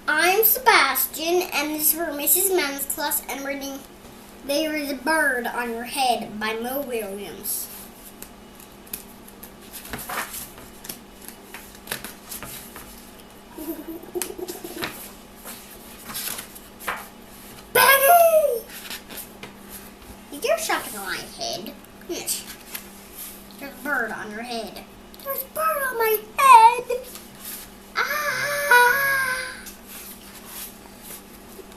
I'm Sebastian, and this is for Mrs. Mann's class. I'm reading There is a Bird on Your Head by Willems. Betty! Is there something on my head? Yes. There's a bird on your head. There's a bird on my head! Ah!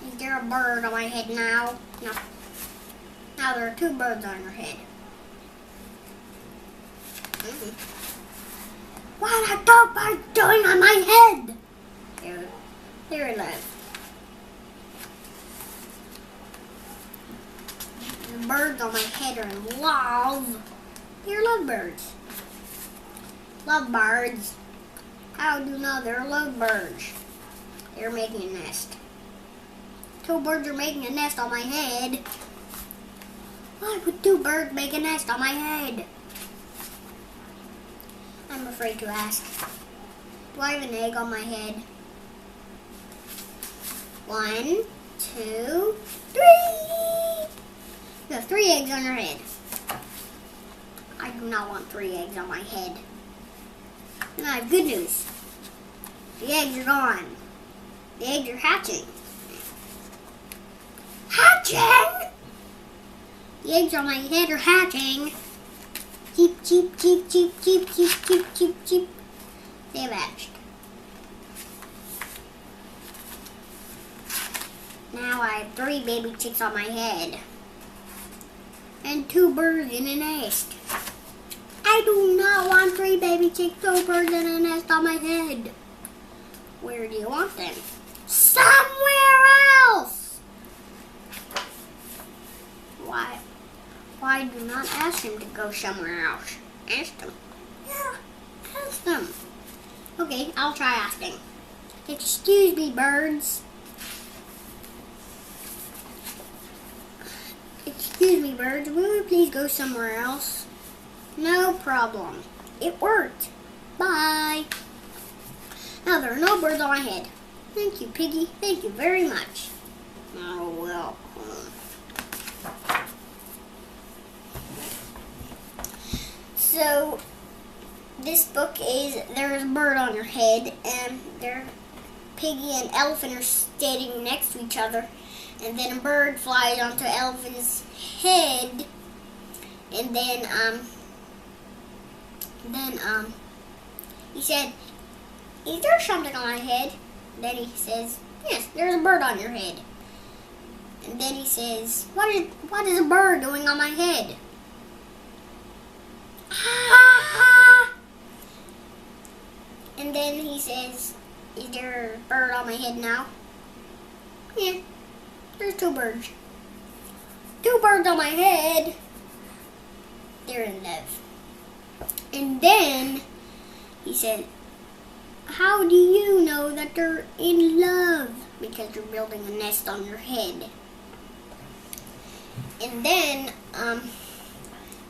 Is there a bird on my head now? No. Now there are two birds on your head. What are two birds doing on my head? There it is. The birds on my head are in love. They're lovebirds. Lovebirds. How do you know they're lovebirds? They're making a nest. Two birds are making a nest on my head. Why would two birds make a nest on my head? I'm afraid to ask. Do I have an egg on my head? 1, 2, 3. You have 3 eggs on your head. I do not want 3 eggs on my head. And I have good news. The eggs are gone. The eggs are hatching. Hatching? The eggs on my head are hatching. Cheep, cheep, cheep, cheep, cheep, cheep, cheep, cheep, cheep. They have hatched. Now I have 3 baby chicks on my head. And 2 birds in a nest. I do not want 3 baby chicks, 2 birds in a nest on my head. Where do you want them? Somewhere else! Why do not ask him to go somewhere else? Ask them. Yeah, ask them. Okay, I'll try asking. Excuse me, birds. Excuse me, birds. Will you please go somewhere else? No problem. It worked. Bye. Now there are no birds on my head. Thank you, Piggy. Thank you very much. Oh, welcome. So, this book is There's a Bird on Your Head, and Piggy and Elephant are standing next to each other, and then a bird flies onto Elephant's head, and then he said, is there something on my head? Then he says, yes, there's a bird on your head. And then he says, what is a bird doing on my head? And then he says, is there a bird on my head now? Yeah, there's 2 birds. 2 birds on my head. They're in love. And then he said, how do you know that they're in love? Because you're building a nest on your head. And then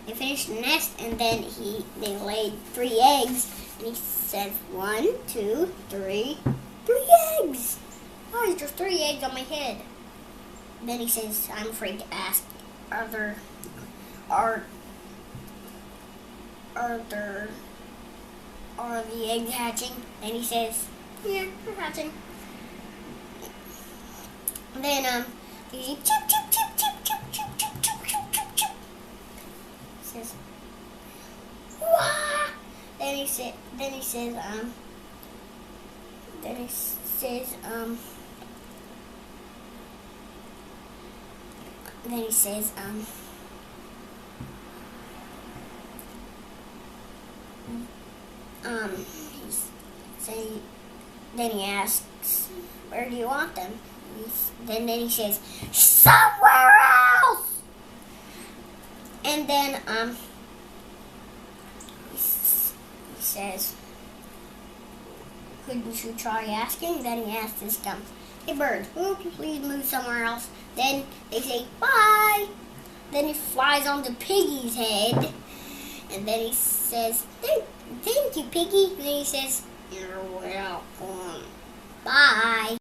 they finished the nest, and then they laid 3 eggs, and he said 1, 2, 3, 3 eggs. Why is there 3 eggs on my head? And then he says, I'm afraid to ask, are the eggs hatching? And he says, yeah, they're hatching. And then he says, chip, chip, chip, chip, chip, chip, chip, chip, chip, chip, chip. He says, wah! Then he says, then he asks, where do you want them? Then he says, somewhere else! And then he says, couldn't you try asking? Then he asks this dumb, hey bird, will you please move somewhere else? Then they say, bye! Then he flies onto Piggy's head, and then he says, thank you, Piggy. And then he says, you're welcome.